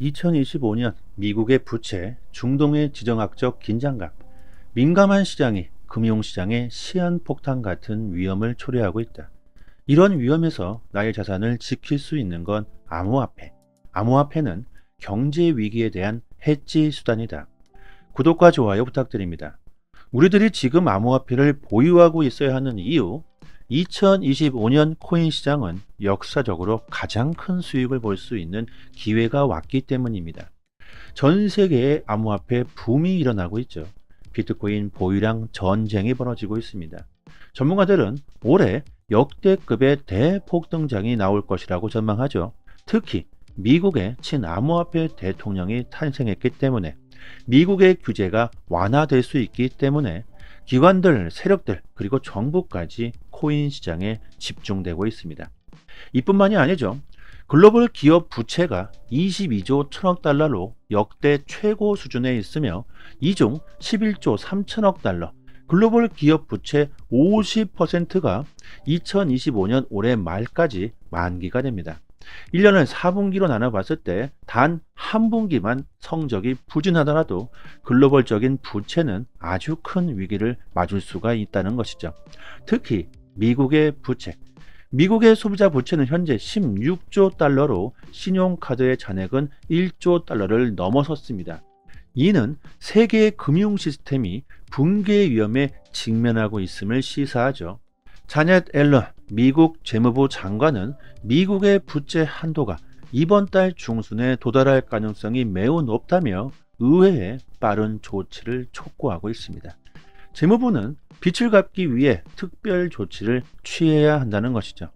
2025년 미국의 부채, 중동의 지정학적 긴장감, 민감한 시장이 금융시장의 시한폭탄 같은 위험을 초래하고 있다. 이런 위험에서 나의 자산을 지킬 수 있는 건 암호화폐. 암호화폐는 경제 위기에 대한 해지 수단이다. 구독과 좋아요 부탁드립니다. 우리들이 지금 암호화폐를 보유하고 있어야 하는 이유, 2025년 코인 시장은 역사적으로 가장 큰 수익을 볼 수 있는 기회가 왔기 때문입니다. 전 세계에 암호화폐 붐이 일어나고 있죠. 비트코인 보유량 전쟁이 벌어지고 있습니다. 전문가들은 올해 역대급의 대폭등장이 나올 것이라고 전망하죠. 특히 미국의 친암호화폐 대통령이 탄생했기 때문에, 미국의 규제가 완화될 수 있기 때문에 기관들, 세력들, 그리고 정부까지 코인 시장에 집중되고 있습니다. 이뿐만이 아니죠. 글로벌 기업 부채가 22조 1000억 달러로 역대 최고 수준에 있으며, 이 중 11조 3000억 달러, 글로벌 기업 부채 50%가 2025년 올해 말까지 만기가 됩니다. 1년을 4분기로 나눠봤을 때 단 한 분기만 성적이 부진하더라도 글로벌적인 부채는 아주 큰 위기를 맞을 수가 있다는 것이죠. 특히 미국의 부채, 미국의 소비자 부채는 현재 16조 달러로 신용카드의 잔액은 1조 달러를 넘어섰습니다. 이는 세계의 금융 시스템이 붕괴 위험에 직면하고 있음을 시사하죠. 자넷 앨런 미국 재무부 장관은 미국의 부채 한도가 이번 달 중순에 도달할 가능성이 매우 높다며 의회에 빠른 조치를 촉구하고 있습니다. 재무부는 빚을 갚기 위해 특별 조치를 취해야 한다는 것이죠.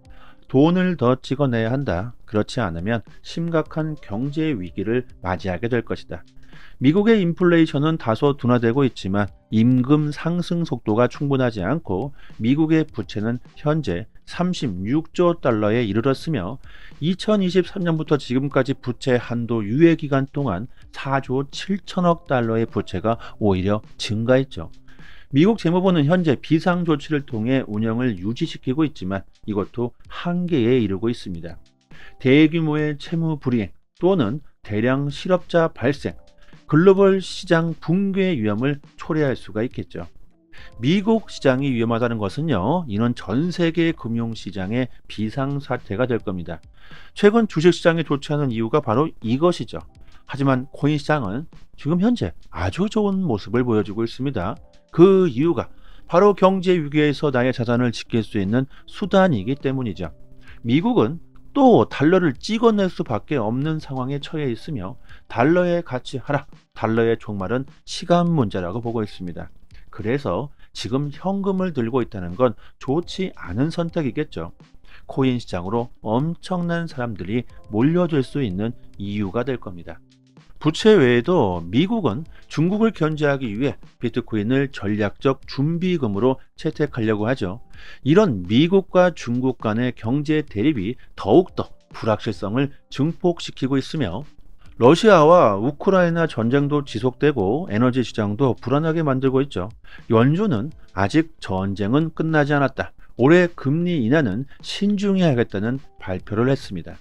돈을 더 찍어내야 한다. 그렇지 않으면 심각한 경제 위기를 맞이하게 될 것이다. 미국의 인플레이션은 다소 둔화되고 있지만 임금 상승 속도가 충분하지 않고, 미국의 부채는 현재 36조 달러에 이르렀으며 2023년부터 지금까지 부채 한도 유예 기간 동안 4조 7천억 달러의 부채가 오히려 증가했죠. 미국 재무부는 현재 비상조치를 통해 운영을 유지시키고 있지만 이것도 한계에 이르고 있습니다. 대규모의 채무 불이행 또는 대량 실업자 발생, 글로벌 시장 붕괴 위험을 초래할 수가 있겠죠. 미국 시장이 위험하다는 것은요, 이는 전 세계 금융시장의 비상사태가 될 겁니다. 최근 주식시장이 좋지 않은 이유가 바로 이것이죠. 하지만 코인 시장은 지금 현재 아주 좋은 모습을 보여주고 있습니다. 그 이유가 바로 경제 위기에서 나의 자산을 지킬 수 있는 수단이기 때문이죠. 미국은 또 달러를 찍어낼 수밖에 없는 상황에 처해 있으며, 달러의 가치 하락, 달러의 종말은 시간 문제라고 보고 있습니다. 그래서 지금 현금을 들고 있다는 건 좋지 않은 선택이겠죠. 코인 시장으로 엄청난 사람들이 몰려들 수 있는 이유가 될 겁니다. 부채 외에도 미국은 중국을 견제하기 위해 비트코인을 전략적 준비금으로 채택하려고 하죠. 이런 미국과 중국 간의 경제 대립이 더욱더 불확실성을 증폭시키고 있으며, 러시아와 우크라이나 전쟁도 지속되고 에너지 시장도 불안하게 만들고 있죠. 연준은 아직 전쟁은 끝나지 않았다. 올해 금리 인하는 신중히 하겠다는 발표를 했습니다.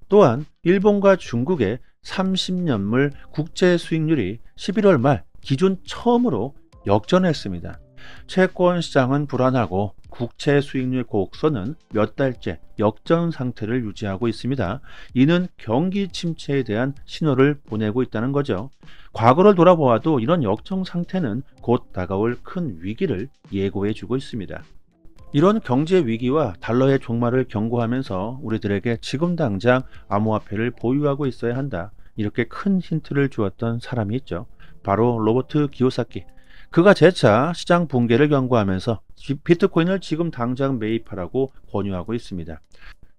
또한 일본과 중국의 30년물 국채 수익률이 11월 말 기준 처음으로 역전했습니다. 채권 시장은 불안하고 국채 수익률 곡선은 몇 달째 역전 상태를 유지하고 있습니다. 이는 경기 침체에 대한 신호를 보내고 있다는 거죠. 과거를 돌아보아도 이런 역전 상태는 곧 다가올 큰 위기를 예고해 주고 있습니다. 이런 경제 위기와 달러의 종말을 경고하면서 우리들에게 지금 당장 암호화폐를 보유하고 있어야 한다, 이렇게 큰 힌트를 주었던 사람이 있죠. 바로 로버트 기요사키. 그가 재차 시장 붕괴를 경고하면서 비트코인을 지금 당장 매입하라고 권유하고 있습니다.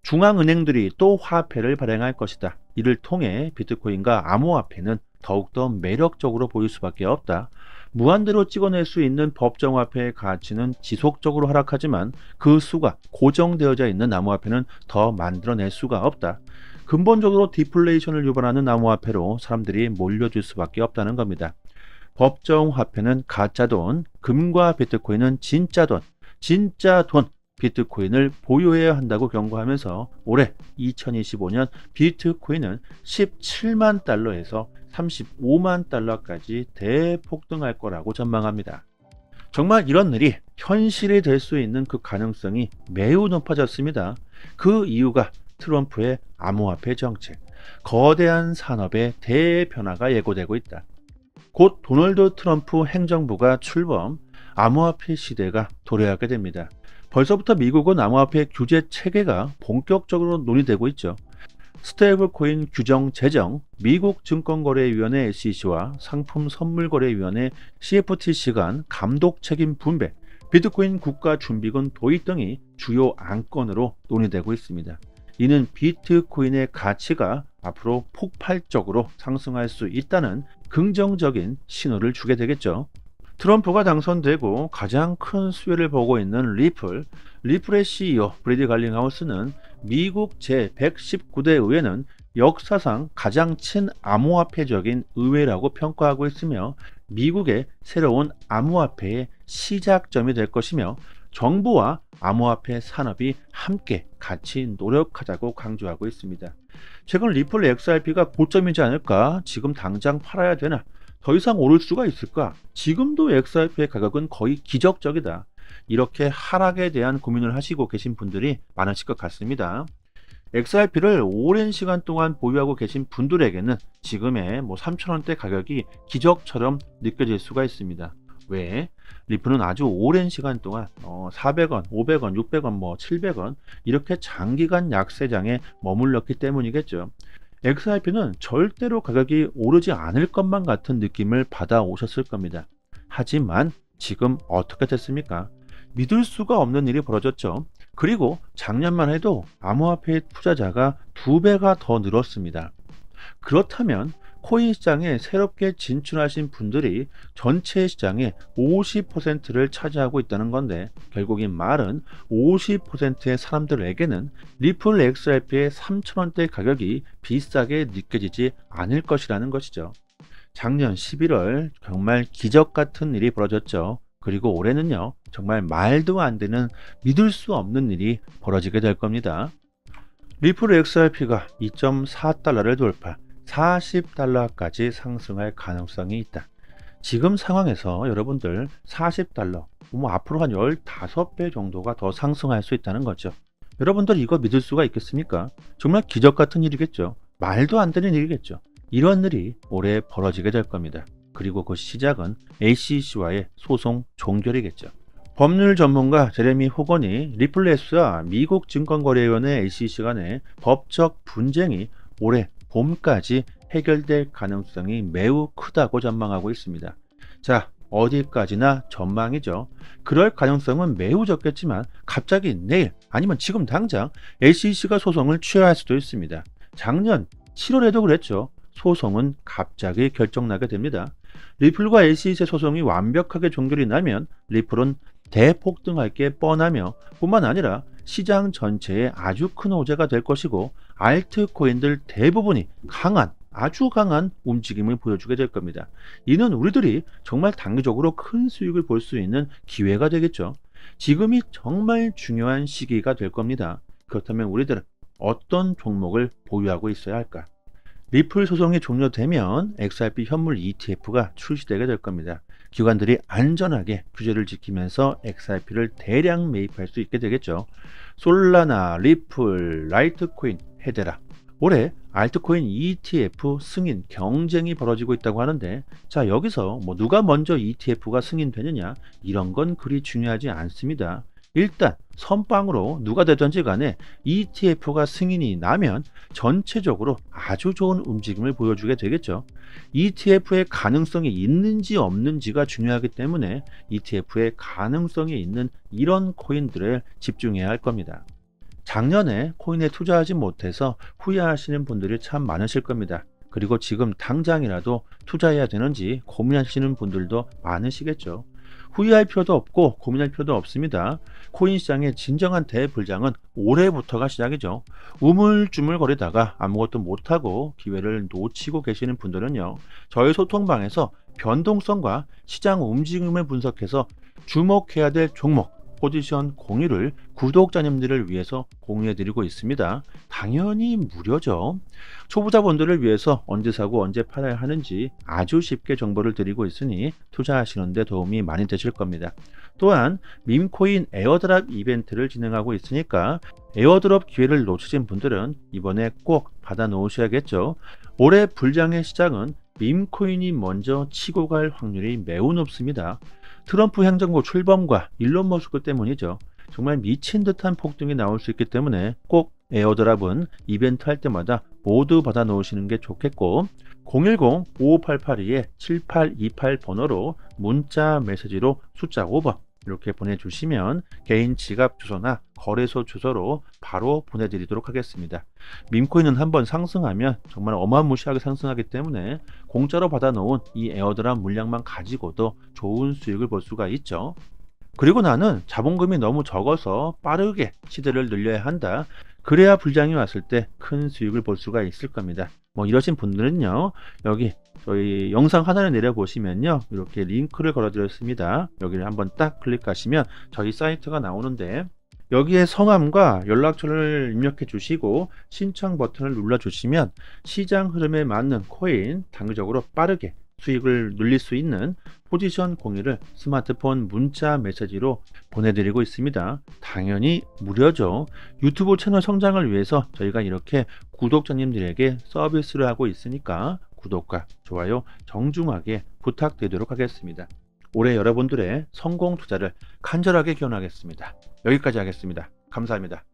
중앙은행들이 또 화폐를 발행할 것이다. 이를 통해 비트코인과 암호화폐는 더욱더 매력적으로 보일 수밖에 없다. 무한대로 찍어낼 수 있는 법정화폐의 가치는 지속적으로 하락하지만 그 수가 고정되어져 있는 암호화폐는 더 만들어낼 수가 없다. 근본적으로 디플레이션을 유발하는 암호화폐로 사람들이 몰려들 수밖에 없다는 겁니다. 법정화폐는 가짜돈, 금과 비트코인은 진짜 돈, 진짜 돈, 비트코인을 보유해야 한다고 경고하면서 올해 2025년 비트코인은 17만 달러에서 35만 달러까지 대폭등할 거라고 전망합니다. 정말 이런 일이 현실이 될 수 있는 그 가능성이 매우 높아졌습니다. 그 이유가 트럼프의 암호화폐 정책, 거대한 산업의 대변화가 예고되고 있다. 곧 도널드 트럼프 행정부가 출범, 암호화폐 시대가 도래하게 됩니다. 벌써부터 미국은 암호화폐 규제 체계가 본격적으로 논의되고 있죠. 스테이블코인 규정 제정, 미국 증권거래위원회 SEC와 상품선물거래위원회 CFTC 간 감독 책임 분배, 비트코인 국가준비금 도입 등이 주요 안건으로 논의되고 있습니다. 이는 비트코인의 가치가 앞으로 폭발적으로 상승할 수 있다는 긍정적인 신호를 주게 되겠죠. 트럼프가 당선되고 가장 큰 수혜를 보고 있는 리플의 CEO 브래디 갈링하우스는 미국 제119대 의회는 역사상 가장 친암호화폐적인 의회라고 평가하고 있으며 미국의 새로운 암호화폐의 시작점이 될 것이며 정부와 암호화폐 산업이 함께 같이 노력하자고 강조하고 있습니다. 최근 리플 XRP가 고점이지 않을까? 지금 당장 팔아야 되나? 더 이상 오를 수가 있을까? 지금도 XRP의 가격은 거의 기적적이다. 이렇게 하락에 대한 고민을 하시고 계신 분들이 많으실 것 같습니다. XRP를 오랜 시간 동안 보유하고 계신 분들에게는 지금의 3,000원대 가격이 기적처럼 느껴질 수가 있습니다. 왜? 리플은 아주 오랜 시간 동안 400원, 500원, 600원, 700원 이렇게 장기간 약세장에 머물렀기 때문이겠죠. XRP는 절대로 가격이 오르지 않을 것만 같은 느낌을 받아오셨을 겁니다. 하지만 지금 어떻게 됐습니까? 믿을 수가 없는 일이 벌어졌죠. 그리고 작년만 해도 암호화폐 투자자가 2배가 더 늘었습니다. 그렇다면 코인 시장에 새롭게 진출하신 분들이 전체 시장의 50%를 차지하고 있다는 건데, 결국 이 말은 50%의 사람들에게는 리플 XRP의 3,000원대 가격이 비싸게 느껴지지 않을 것이라는 것이죠. 작년 11월 정말 기적 같은 일이 벌어졌죠. 그리고 올해는요, 정말 말도 안 되는, 믿을 수 없는 일이 벌어지게 될 겁니다. 리플 XRP가 2.4달러를 돌파, 40달러까지 상승할 가능성이 있다. 지금 상황에서 여러분들 40달러, 앞으로 한 15배 정도가 더 상승할 수 있다는 거죠. 여러분들 이거 믿을 수가 있겠습니까? 정말 기적 같은 일이겠죠. 말도 안 되는 일이겠죠. 이런 일이 올해 벌어지게 될 겁니다. 그리고 그 시작은 SEC와의 소송 종결이겠죠. 법률 전문가 제레미 호건이 리플레스와 미국 증권거래위원회 SEC 간의 법적 분쟁이 올해 봄까지 해결될 가능성이 매우 크다고 전망하고 있습니다. 자, 어디까지나 전망이죠. 그럴 가능성은 매우 적겠지만 갑자기 내일 아니면 지금 당장 SEC가 소송을 취하할 수도 있습니다. 작년 7월에도 그랬죠. 소송은 갑자기 결정나게 됩니다. 리플과 SEC 소송이 완벽하게 종결이 나면 리플은 대폭등할 게 뻔하며 뿐만 아니라 시장 전체에 아주 큰 호재가 될 것이고 알트코인들 대부분이 아주 강한 움직임을 보여주게 될 겁니다. 이는 우리들이 정말 단기적으로 큰 수익을 볼 수 있는 기회가 되겠죠. 지금이 정말 중요한 시기가 될 겁니다. 그렇다면 우리들은 어떤 종목을 보유하고 있어야 할까? 리플 소송이 종료되면 XRP 현물 ETF가 출시되게 될 겁니다. 기관들이 안전하게 규제를 지키면서 XRP를 대량 매입할 수 있게 되겠죠. 솔라나, 리플, 라이트코인, 헤데라. 올해 알트코인 ETF 승인 경쟁이 벌어지고 있다고 하는데, 자, 여기서 누가 먼저 ETF가 승인되느냐, 이런 건 그리 중요하지 않습니다. 일단 선빵으로 누가 되든지 간에 ETF가 승인이 나면 전체적으로 아주 좋은 움직임을 보여주게 되겠죠. ETF의 가능성이 있는지 없는지가 중요하기 때문에 ETF의 가능성이 있는 이런 코인들에 집중해야 할 겁니다. 작년에 코인에 투자하지 못해서 후회하시는 분들이 참 많으실 겁니다. 그리고 지금 당장이라도 투자해야 되는지 고민하시는 분들도 많으시겠죠. 후회할 필요도 없고 고민할 필요도 없습니다. 코인 시장의 진정한 대불장은 올해부터가 시작이죠. 우물쭈물 거리다가 아무것도 못하고 기회를 놓치고 계시는 분들은요, 저희 소통방에서 변동성과 시장 움직임을 분석해서 주목해야 될 종목, 포지션 공유를 구독자님들을 위해서 공유해드리고 있습니다. 당연히 무료죠. 초보자분들을 위해서 언제 사고 언제 팔아야 하는지 아주 쉽게 정보를 드리고 있으니 투자하시는 데 도움이 많이 되실 겁니다. 또한 밈코인 에어드랍 이벤트를 진행하고 있으니까 에어드롭 기회를 놓치신 분들은 이번에 꼭 받아 놓으셔야겠죠. 올해 불장의 시장은 밈코인이 먼저 치고 갈 확률이 매우 높습니다. 트럼프 행정부 출범과 일론 머스크 때문이죠. 정말 미친 듯한 폭등이 나올 수 있기 때문에 꼭 에어드랍은 이벤트 할 때마다 모두 받아 놓으시는 게 좋겠고, 010-5588-7828 번호로 문자 메시지로 숫자 5번 이렇게 보내주시면 개인 지갑 주소나 거래소 주소로 바로 보내드리도록 하겠습니다. 밈코인은 한번 상승하면 정말 어마무시하게 상승하기 때문에 공짜로 받아놓은 이 에어드랍 물량만 가지고도 좋은 수익을 볼 수가 있죠. 그리고 나는 자본금이 너무 적어서 빠르게 시대를 늘려야 한다. 그래야 불장이 왔을 때 큰 수익을 볼 수가 있을 겁니다. 뭐 이러신 분들은요, 여기 저희 영상 하나를 내려보시면요, 이렇게 링크를 걸어드렸습니다. 여기를 한번 딱 클릭하시면 저희 사이트가 나오는데, 여기에 성함과 연락처를 입력해 주시고 신청 버튼을 눌러 주시면 시장 흐름에 맞는 코인 단기적으로 빠르게 수익을 늘릴 수 있는 포지션 공유를 스마트폰 문자 메시지로 보내드리고 있습니다. 당연히 무료죠. 유튜브 채널 성장을 위해서 저희가 이렇게 구독자님들에게 서비스를 하고 있으니까 구독과 좋아요 정중하게 부탁드리도록 하겠습니다. 올해 여러분들의 성공 투자를 간절하게 기원하겠습니다. 여기까지 하겠습니다. 감사합니다.